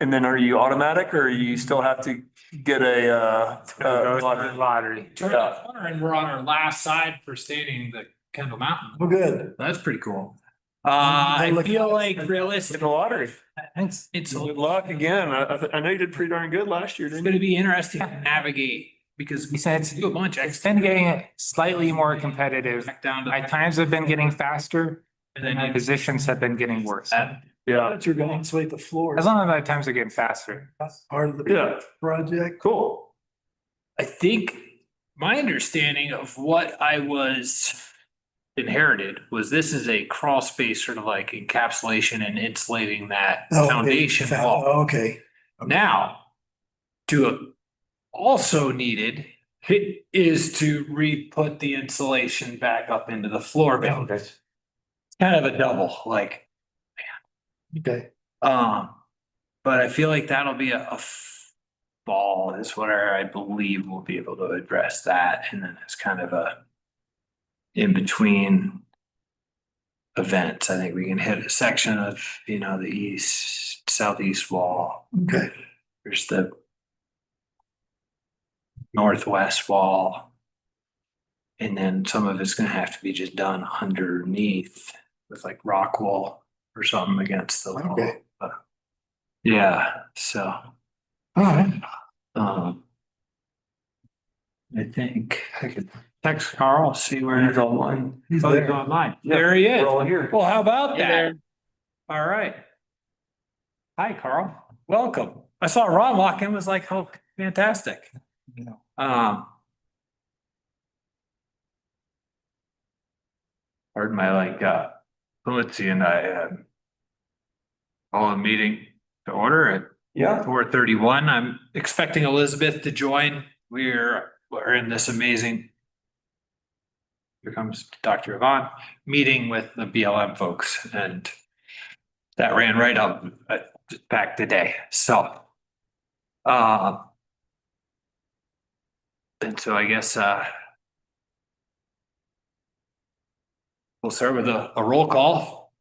And then are you automatic or you still have to get a, Lottery. Yeah. And we're on our last side for standing the Kendall Mountain. Oh, good. That's pretty cool. I feel like in realistic. the lottery? It's Good luck again. I know you did pretty darn good last year, didn't going you? to be interesting to navigate because we Besides, do a bunch. it's been getting slightly more competitive. Back down to My times have been getting faster and and my then positions have been getting worse. Yeah, But you're gonna insulate the floor. As long as my times are getting faster. That's part of the yeah, project. cool. I think my understanding of what I was inherited was this is a crawl space sort of like encapsulation and insulating that Oh, okay. foundation wall. Okay. Now, to also needed is to re-put the insulation back up into the floor bed. It's kind of a double, like, Okay. but I feel like that'll be a fall is where I believe we'll be able to address that. And then it's kind of a in between events. I think we can hit a section of, the southeast wall. Okay. There's the northwest wall. And then some of it's gonna have to be just done underneath with like rock wool or something against the wall. Okay. Yeah, so, All right. I think I could text Carl, see where he's online. He's Oh, there. online. There he is. We're all here. Well, how about Hey that? there. All right. Hi, Carl. Welcome. I saw Ron walk in, was like, oh, fantastic. Pardon my fluency, and I call a meeting to order at Yeah. 4:31. I'm expecting Elizabeth to join. We're in this amazing. Here comes Dr. Yvonne, meeting with the BLM folks, and that ran right up back today. So, and so I guess we'll start with a roll call.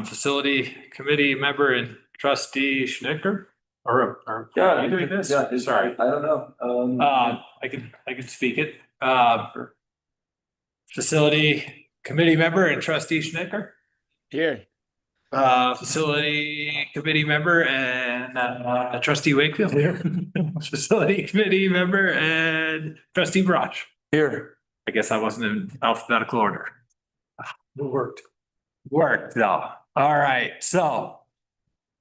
Facility committee member and trustee Schnicker, or Yeah, are you doing this? yeah, Sorry. I don't know. I can speak it. Facility committee member and trustee Schnicker. Here. Facility committee member and trustee Wakefield. Here. Facility committee member and trustee Brosh. Here. I guess I wasn't in alphabetical order. It worked. Worked though. All right, so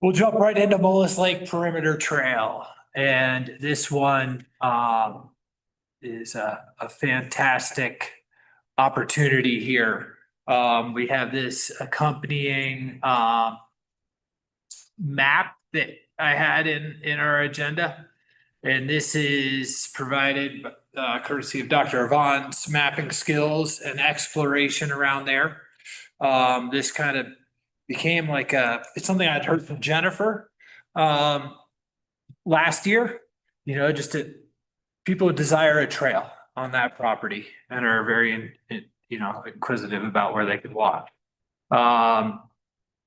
we'll jump right into Mullis Lake Perimeter Trail. And this one is a fantastic opportunity here. We have this accompanying map that I had in our agenda. And this is provided courtesy of Dr. Yvonne's mapping skills and exploration around there. This kind of became like it's something I'd heard from Jennifer last year, just people who desire a trail on that property and are very, inquisitive about where they could walk.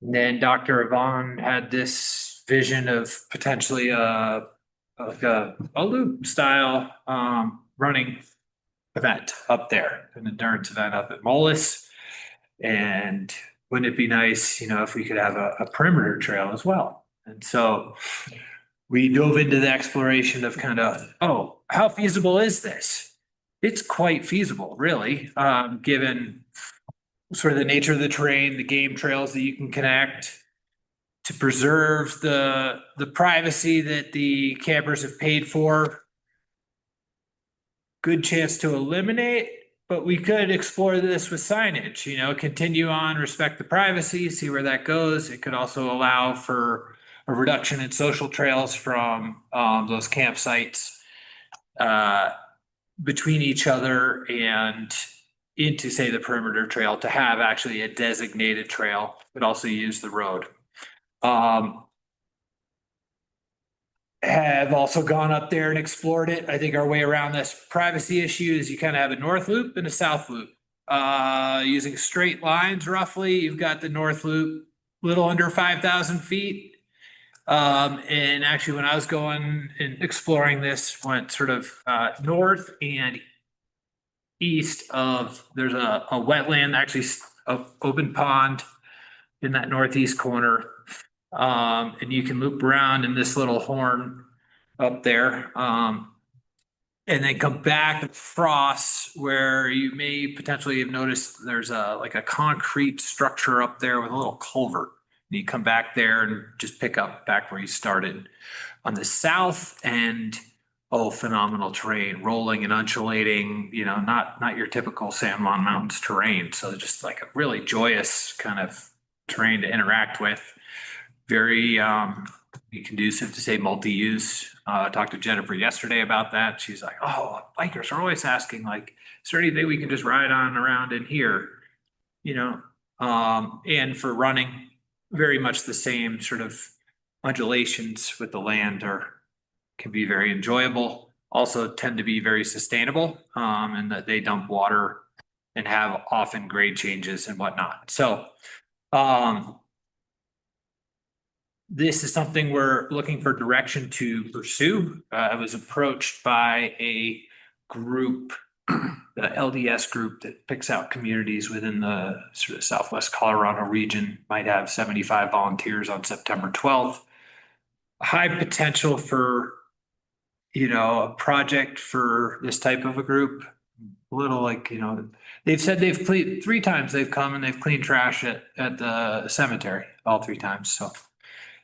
Then Dr. Yvonne had this vision of potentially a loop style running event up there, an endurance event up at Mullis. And wouldn't it be nice, if we could have a perimeter trail as well? And so we dove into the exploration of kind of, how feasible is this? It's quite feasible, really, given sort of the nature of the terrain, the game trails that you can connect to preserve the privacy that the campers have paid for. Good chance to eliminate, but we could explore this with signage, continue on, respect the privacy, see where that goes. It could also allow for a reduction in social trails from those campsites between each other and into, say, the perimeter trail to have actually a designated trail, but also use the road. Have also gone up there and explored it. I think our way around this privacy issue is you kind of have a north loop and a south loop. Using straight lines roughly, you've got the north loop, little under 5,000 feet. And actually, when I was going and exploring this, went sort of north and east of, there's a wetland, actually a open pond in that northeast corner. And you can loop around in this little horn up there. And then come back across where you may potentially have noticed there's like a concrete structure up there with a little culvert. And you come back there and just pick up back where you started. On the south end, oh, phenomenal terrain, rolling and undulating, not your typical San Juan Mountains terrain. So just like a really joyous kind of terrain to interact with. Very conducive to say multi-use. I talked to Jennifer yesterday about that. She's like, oh, bikers are always asking, like, is there anything we can just ride on around in here? And for running, very much the same sort of undulations with the land can be very enjoyable. Also tend to be very sustainable, and that they dump water and have often grade changes and whatnot. So, this is something we're looking for direction to pursue. I was approached by a group, the LDS group that picks out communities within the sort of Southwest Colorado region, might have 75 volunteers on September 12th. High potential for, a project for this type of a group. A little like, they've said they've cleaned 3 times they've come and they've cleaned trash at the cemetery all 3 times. So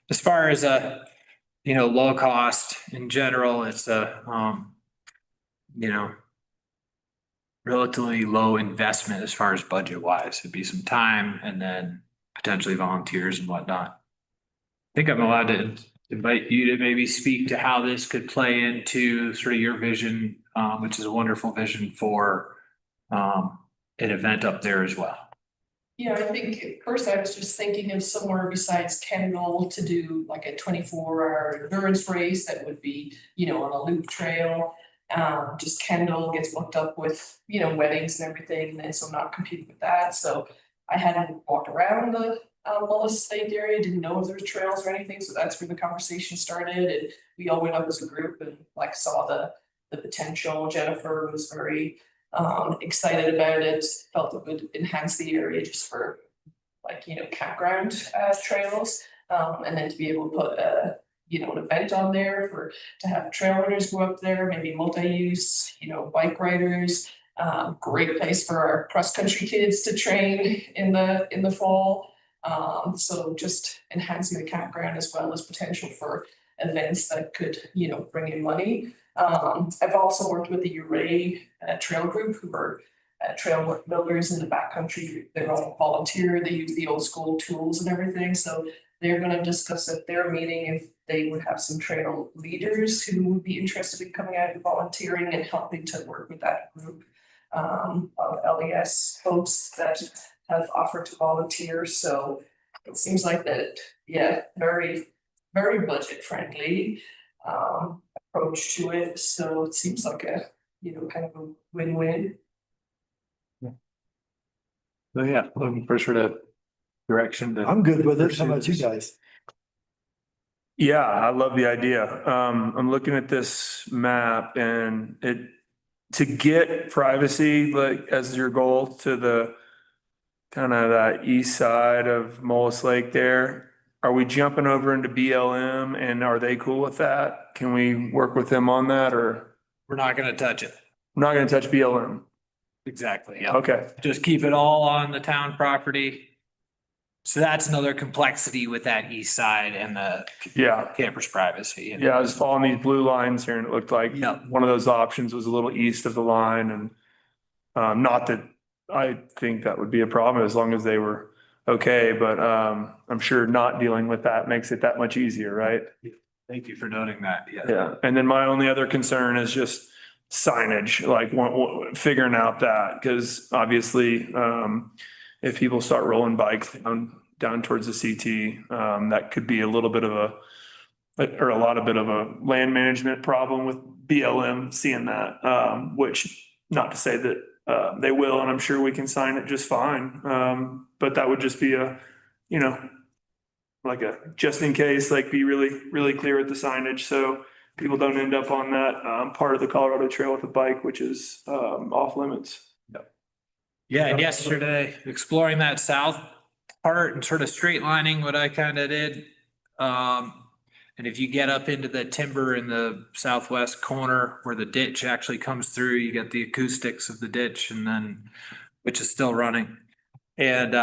as far as low cost in general, it's relatively low investment as far as budget wise. It'd be some time and then potentially volunteers and whatnot. I think I'm allowed to invite you to maybe speak to how this could play into sort of your vision, which is a wonderful vision for an event up there as well. Yeah, I think at first I was just thinking of somewhere besides Kendall to do like a 24-hour endurance race that would be, on a loop trail. Just Kendall gets booked up with, weddings and everything, and so I'm not competing with that. So I hadn't walked around the Mullis Lake area, didn't know if there were trails or anything. So that's where the conversation started, and we all went up as a group and like saw the potential. Jennifer was very excited about it, felt it would enhance the area just for like, campground trails. And then to be able to put an event on there to have trail runners go up there, maybe multi-use, bike riders. Great place for our cross-country kids to train in the fall. So just enhancing the campground as well as potential for events that could, bring in money. I've also worked with the Uray trail group, who are trail builders in the backcountry. They're all volunteer. They use the old school tools and everything. So they're going to discuss at their meeting if they would have some trail leaders who would be interested in coming out and volunteering and helping to work with that group of LES folks that have offered to volunteer. So it seems like that, yeah, very, very budget friendly approach to it. So it seems like a, kind of a win-win. So yeah, looking for sort of direction to. I'm good with it. How about you guys? Yeah, I love the idea. I'm looking at this map and to get privacy, like as your goal to the kind of that east side of Mullis Lake there. Are we jumping over into BLM and are they cool with that? Can we work with them on that or? We're not gonna touch it. We're not gonna touch BLM. Exactly, yeah. Okay, Just keep it all on the town property. So that's another complexity with that east side and the yeah. camper's privacy. Yeah, I was following these blue lines here and it looked like Yeah. one of those options was a little east of the line and not that I think that would be a problem as long as they were okay, but I'm sure not dealing with that makes it that much easier, right? Thank you for noting that, yeah. Yeah, and then my only other concern is just signage, like figuring out that, because obviously if people start rolling bikes down towards the CT, that could be a little bit of a land management problem with BLM seeing that, which not to say that they will, and I'm sure we can sign it just fine. But that would just be like a, just in case, like be really, really clear with the signage. So people don't end up on that, part of the Colorado Trail with a bike, which is, off limits. Yeah, and yesterday, exploring that south part and sort of straight lining what I kind of did. And if you get up into the timber in the southwest corner where the ditch actually comes through, you get the acoustics of the ditch and then, which is still running. And,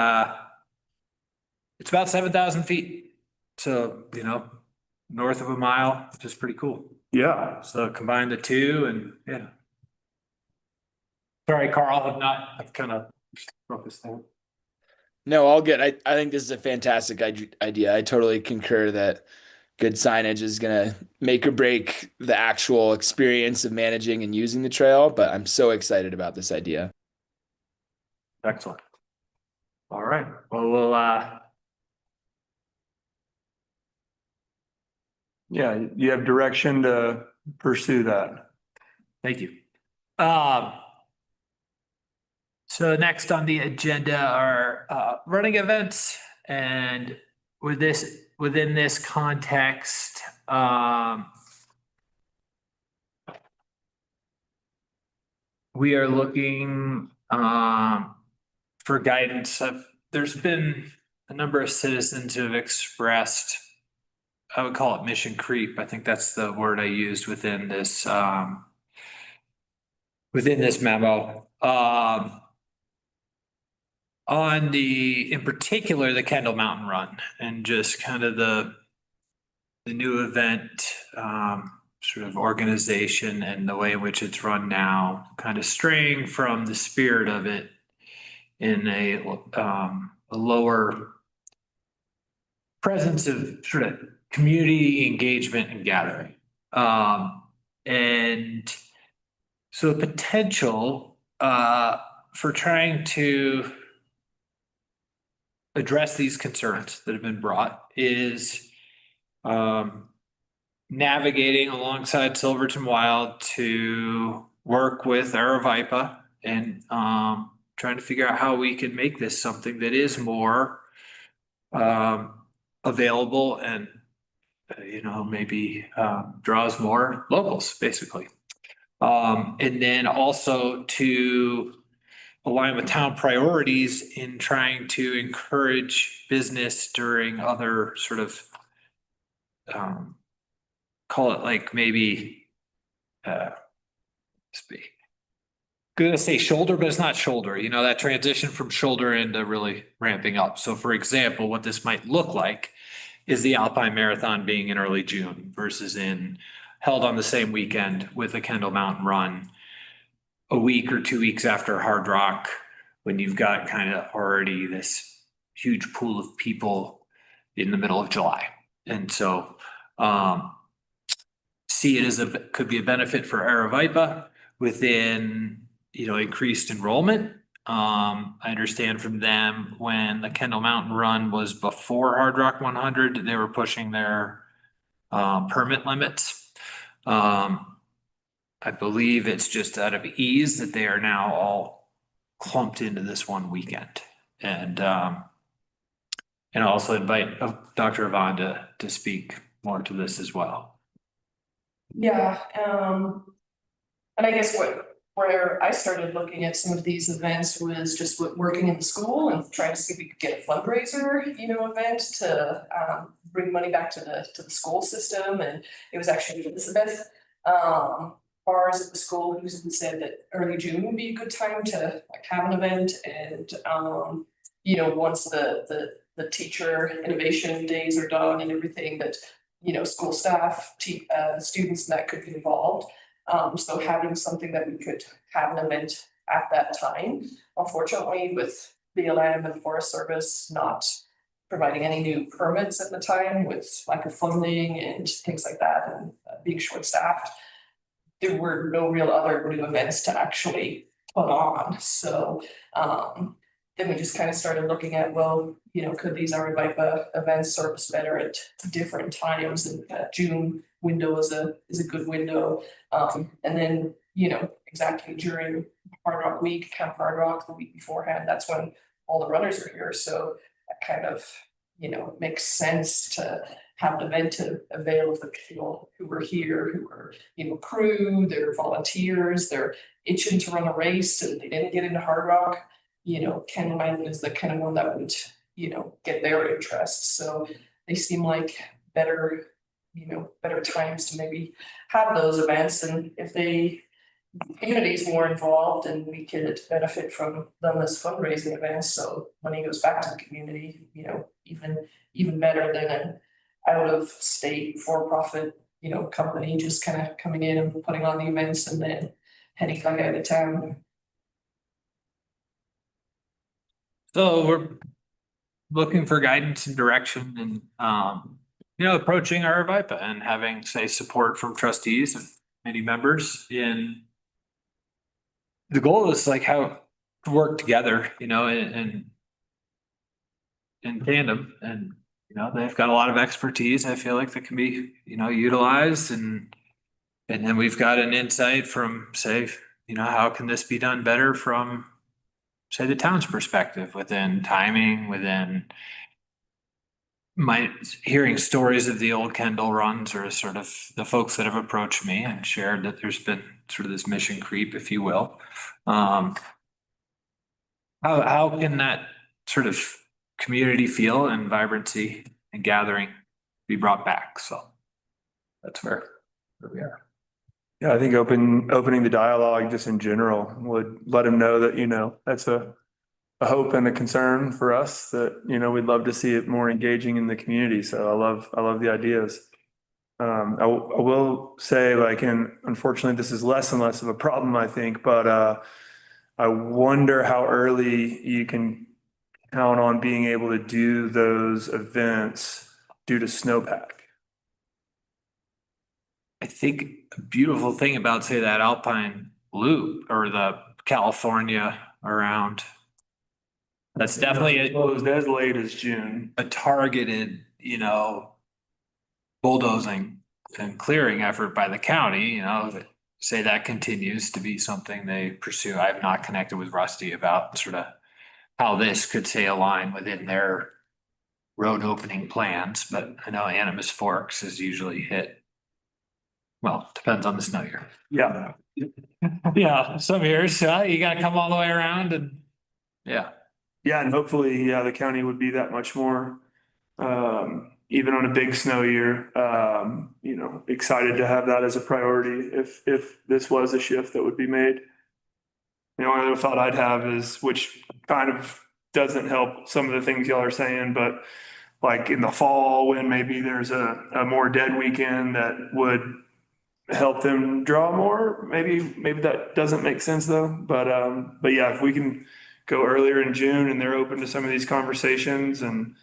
it's about 7,000 feet. So, north of a mile, which is pretty cool. Yeah. So combine the two and yeah. Sorry, Carl, I've kind of broke this down. No, all good. I think this is a fantastic idea. I totally concur that good signage is going to make or break the actual experience of managing and using the trail, but I'm so excited about this idea. Excellent. All right, well, Yeah, you have direction to pursue that. thank you. So next on the agenda are running events, and within this context, we are looking for guidance. There's been a number of citizens who have expressed, I would call it mission creep. I think that's the word I used within this memo. In particular, the Kendall Mountain Run and just kind of the new event, sort of organization and the way in which it's run now, kind of straying from the spirit of it in a lower presence of sort of community engagement and gathering. And so the potential for trying to address these concerns that have been brought is navigating alongside Silverton Wild to work with Aravipa and trying to figure out how we can make this something that is more available and maybe draws more locals, basically. And then also to align with town priorities in trying to encourage business during other sort of call it like maybe gonna say shoulder, but it's not shoulder, that transition from shoulder into really ramping up. So for example, what this might look like is the Alpine Marathon being in early June versus held on the same weekend with the Kendall Mountain Run a week or 2 weeks after Hard Rock, when you've got kind of already this huge pool of people in the middle of July. And so see it as could be a benefit for Aravipa within, increased enrollment. I understand from them when the Kendall Mountain Run was before Hard Rock 100, they were pushing their permit limits. I believe it's just out of ease that they are now all clumped into this one weekend. And I'll also invite Dr. Yvonne to speak more to this as well. Yeah, and I guess where I started looking at some of these events was just working in the school and trying to see if we could get a fundraiser, event to bring money back to the school system. And it was actually Elizabeth bars at the school who said that early June would be a good time to have an event. And once the teacher innovation days are done and everything, that school staff, students that could be involved. So having something that we could have an event at that time. Unfortunately, with BLM and Forest Service not providing any new permits at the time, with lack of funding and things like that, and being short-staffed, there were no real other new events to actually put on. So then we just kind of started looking at, could these Aravipa events service better at different times? And June window is a good window. And then, exactly during Hard Rock week, Camp Hard Rock, the week beforehand, that's when all the runners are here. So that kind of makes sense to have an event to avail of the people who are here, who are, crew, they're volunteers, they're itching to run a race and they didn't get into Hard Rock. Canyon Island is the kind of one that would, get their interest. So they seem like better, better times to maybe have those events. And if the community is more involved and we could benefit from them as fundraising events, so money goes back to the community, even better than an out of state for-profit, company just kind of coming in and putting on the events and then heading back out of town. So we're looking for guidance and direction and, approaching our VIPA and having, say, support from trustees and many members in. The goal is like how to work together, in tandem and, they've got a lot of expertise, I feel like that can be, utilized and then we've got an insight from, say, how can this be done better from, say, the town's perspective within timing, within my hearing stories of the old Kendall runs or sort of the folks that have approached me and shared that there's been sort of this mission creep, if you will. How can that sort of community feel and vibrancy and gathering be brought back? So that's where we are. Yeah, I think opening the dialogue just in general would let them know that, that's a hope and a concern for us that, we'd love to see it more engaging in the community. So I love the ideas. I will say and unfortunately this is less and less of a problem, I think, but I wonder how early you can count on being able to do those events due to snowpack. I think a beautiful thing about, say, that Alpine loop or the California around. That's definitely Closed as late as June. a targeted, bulldozing and clearing effort by the county, say that continues to be something they pursue. I've not connected with Rusty about sort of how this could, say, align within their road opening plans, but I know Animas Forks is usually hit. Well, depends on the snow year. Yeah. Yeah, some years, you gotta come all the way around and, yeah. Yeah, and hopefully, the county would be that much more, even on a big snow year, excited to have that as a priority if this was a shift that would be made. The only other thought I'd have is, which kind of doesn't help some of the things y'all are saying, but like in the fall, when maybe there's a more dead weekend that would help them draw more, maybe that doesn't make sense though. But yeah, if we can go earlier in June and they're open to some of these conversations and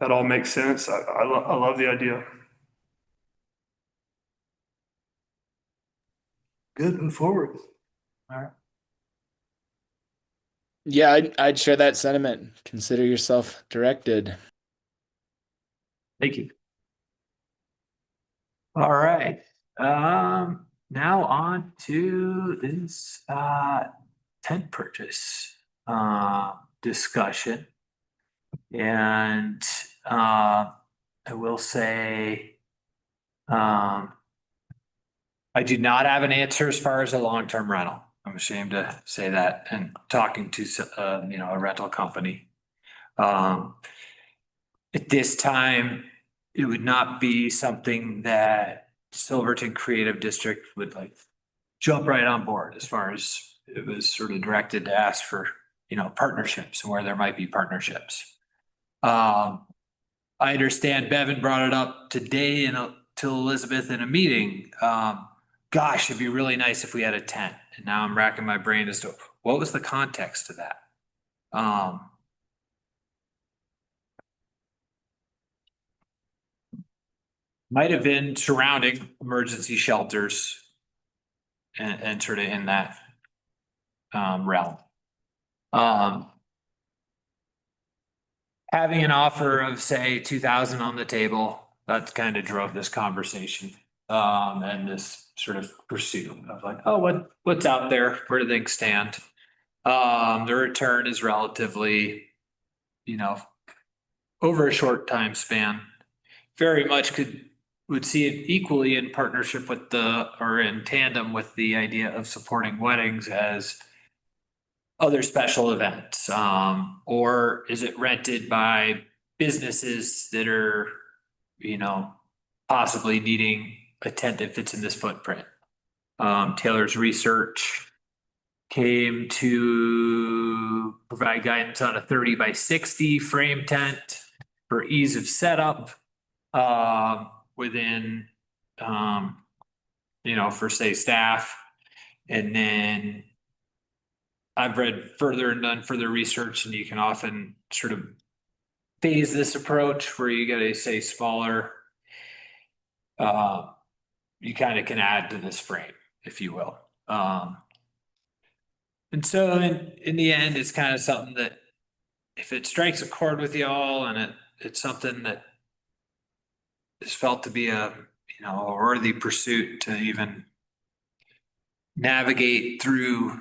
that all makes sense, I love the idea. Good, move forward. Yeah, I'd share that sentiment. Consider yourself directed. Thank you. All right, now on to this, tent purchase, discussion. And, I will say, I do not have an answer as far as a long-term rental. I'm ashamed to say that and talking to, a rental company. At this time, it would not be something that Silverton Creative District would jump right on board as far as it was sort of directed to ask for, partnerships and where there might be partnerships. I understand Bevan brought it up today to Elizabeth in a meeting. Gosh, it'd be really nice if we had a tent. And now I'm racking my brain as to what was the context to that? Might have been surrounding emergency shelters and sort of in that realm. Having an offer of, say, 2,000 on the table, that kind of drove this conversation. And this sort of pursuit of what's out there? Where do things stand? The return is relatively, over a short time span, very much would see it equally in partnership with or in tandem with the idea of supporting weddings as other special events. Or is it rented by businesses that are, possibly needing a tent that fits in this footprint? Taylor's research came to provide guidance on a 30 by 60 frame tent for ease of setup within, for say staff. And then I've read further and done further research, and you can often sort of phase this approach where you get a, say, smaller, you kind of can add to this frame, if you will. And so in the end, it's kind of something that if it strikes a chord with y'all and it's something that is felt to be a worthy pursuit to even navigate through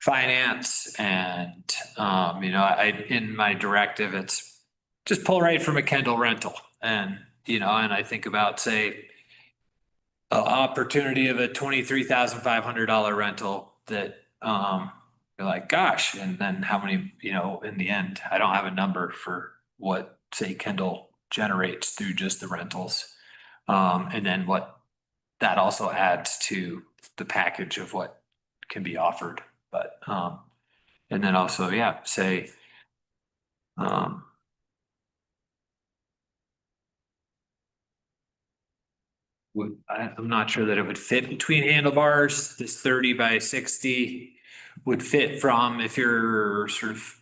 finance and in my directive, it's just pull right from a Kendall rental. And and I think about, say, an opportunity of a $23,500 rental that you're like, gosh, and then how many, in the end, I don't have a number for what, say, Kendall generates through just the rentals. And then what that also adds to the package of what can be offered. But and then also, yeah, say I'm not sure that it would fit between handlebars. This 30 by 60 would fit from, if you're sort of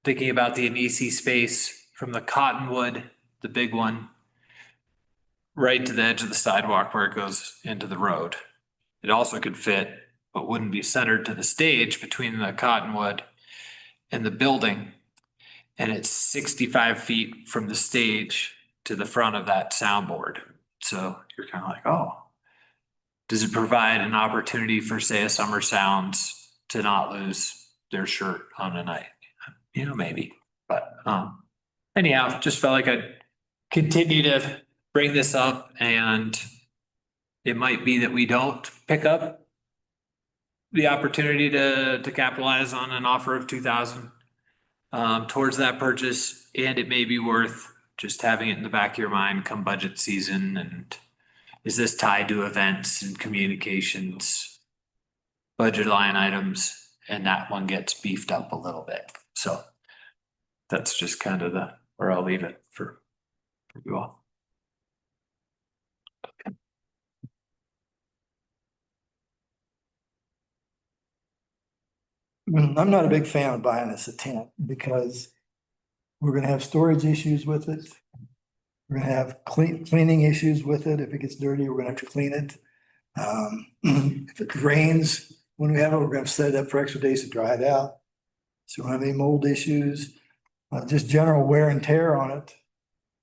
thinking about the Anisi space, from the Cottonwood, the big one, right to the edge of the sidewalk where it goes into the road. It also could fit, but wouldn't be centered to the stage between the Cottonwood and the building. And it's 65 feet from the stage to the front of that soundboard. So you're kind of like, oh, does it provide an opportunity for, say, a Summer Sounds to not lose their shirt on a night? Maybe. But anyhow, just felt like I'd continue to bring this up, and it might be that we don't pick up the opportunity to capitalize on an offer of 2,000 towards that purchase, and it may be worth just having it in the back of your mind come budget season. And is this tied to events and communications, budget line items, and that one gets beefed up a little bit. So that's just kind of where I'll leave it for you all. I'm not a big fan of buying this a tent because we're gonna have storage issues with it. We're gonna have cleaning issues with it. If it gets dirty, we're gonna have to clean it. If it rains, when we have it, we're gonna set it up for extra days to dry it out. So we don't have any mold issues. Just general wear and tear on it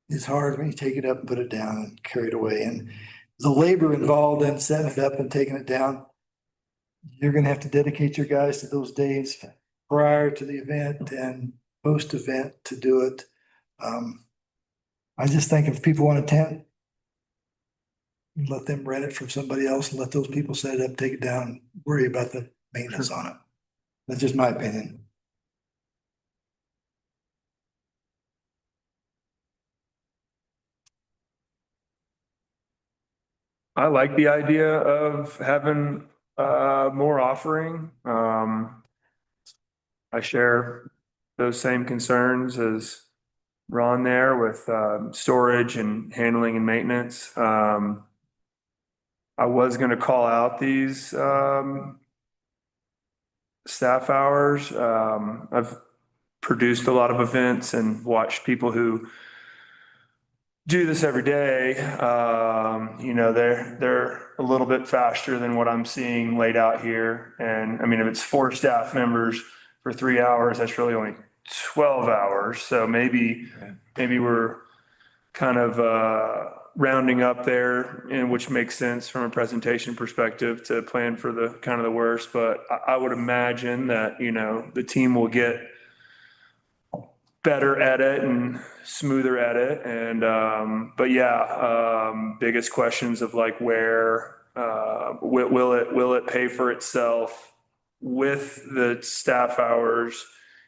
is hard when you take it up and put it down and carry it away. And the labor involved in setting it up and taking it down, you're gonna have to dedicate your guys to those days prior to the event and post-event to do it. I just think if people want a tent, let them rent it from somebody else and let those people set it up, take it down, and worry about the maintenance on it. That's just my opinion. I like the idea of having more offering. I share those same concerns as Ron there with storage and handling and maintenance. I was going to call out these staff hours. I've produced a lot of events and watched people who do this every day. They're a little bit faster than what I'm seeing laid out here. And I mean, if it's 4 staff members for 3 hours, that's really only 12 hours. So maybe we're kind of rounding up there, and which makes sense from a presentation perspective to plan for the kind of the worst. But I would imagine that, the team will get better edit and smoother edit. And, but yeah, biggest questions of like where, will it pay for itself with the staff hours?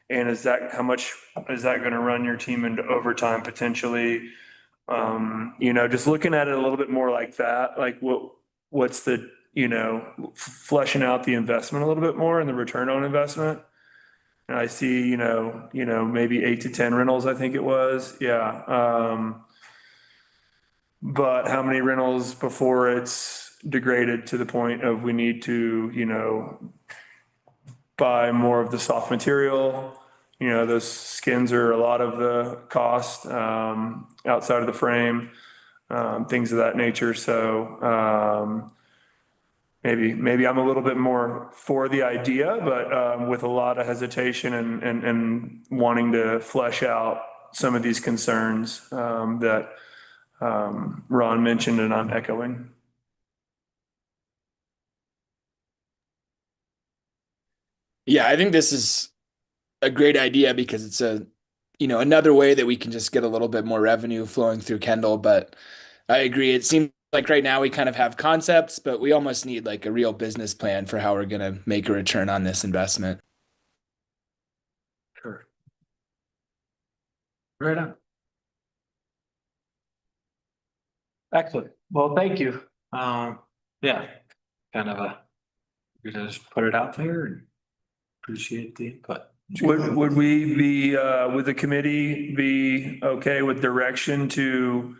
And how much is that going to run your team into overtime potentially? Just looking at it a little bit more like that, like what's the, fleshing out the investment a little bit more and the return on investment. And I see, maybe 8 to 10 rentals, I think it was. Yeah. But how many rentals before it's degraded to the point of we need to, buy more of the soft material? Those skins are a lot of the cost, outside of the frame, things of that nature. So, maybe I'm a little bit more for the idea, but with a lot of hesitation and wanting to flesh out some of these concerns that Ron mentioned and I'm echoing. Yeah, I think this is a great idea because it's another way that we can just get a little bit more revenue flowing through Kendall. But I agree. It seems like right now we kind of have concepts, but we almost need like a real business plan for how we're going to make a return on this investment. Sure. Right on. Excellent. Well, thank you. Yeah, kind of we just put it out there and appreciate the input. Would we be, would the committee be okay with direction to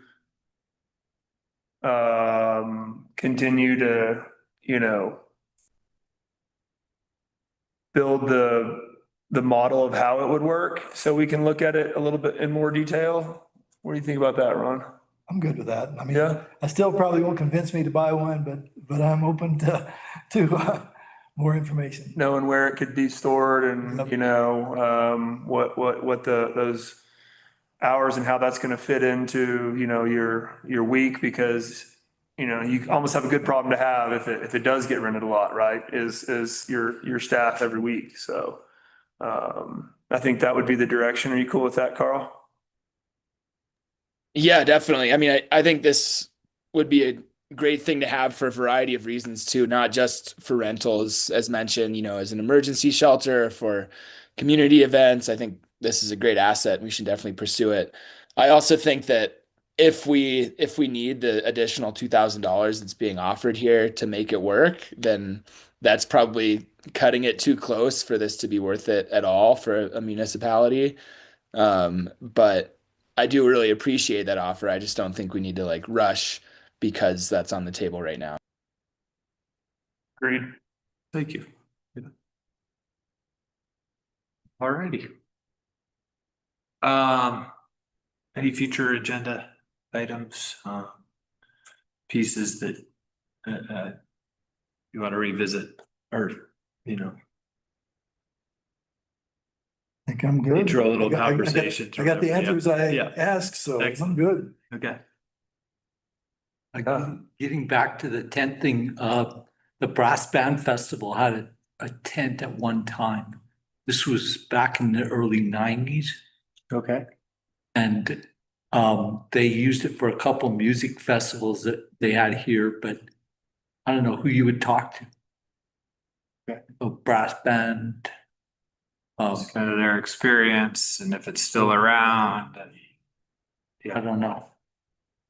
continue to, build the model of how it would work so we can look at it a little bit in more detail? What do you think about that, Ron? I'm good with that. I mean, Yeah. I still probably won't convince me to buy one, but I'm open to more information. Knowing where it could be stored and, Yep. what those hours and how that's going to fit into, your week, because, you almost have a good problem to have if it does get rented a lot, right? Is your staff every week. So, I think that would be the direction. Are you cool with that, Carl? Yeah, definitely. I mean, I think this would be a great thing to have for a variety of reasons too, not just for rentals, as mentioned, as an emergency shelter, for community events. I think this is a great asset. We should definitely pursue it. I also think that if we need the additional $2,000 that's being offered here to make it work, then that's probably cutting it too close for this to be worth it at all for a municipality. But I do really appreciate that offer. I just don't think we need to like rush because that's on the table right now. Agreed. Thank you. Alrighty. Any future agenda items, pieces that you want to revisit or, I think I'm good. intro a little I got- conversation. I got the answers I Yeah. asked, so I'm Excellent. good. Okay. Getting back to the tent thing, the brass band festival had a tent at one time. This was back in the early 90s, Okay. and they used it for a couple music festivals that they had here, but I don't know who you would talk to. Okay. A brass band. It's kind of their experience and if it's still around. I don't know.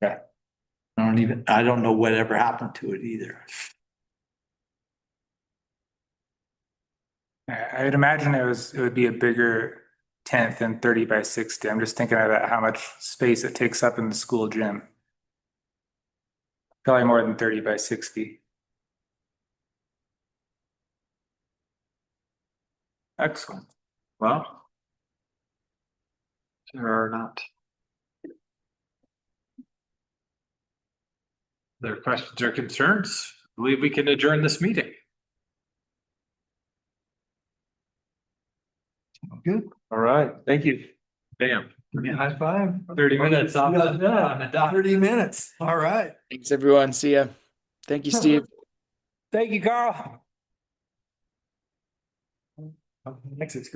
Okay. I don't know whatever happened to it either. I would imagine it would be a bigger tent than 30 by 60. I'm just thinking about how much space it takes up in the school gym. Probably more than 30 by 60. Excellent. Well. There are not. There questions or concerns? I believe we can adjourn this meeting. Good. All right. Thank you. Bam. High five. 30 minutes off Yeah, on the dot. 30 minutes. All right. Thanks, everyone. See ya. Thank you, Steve. Thank you, Carl. Next, it's great.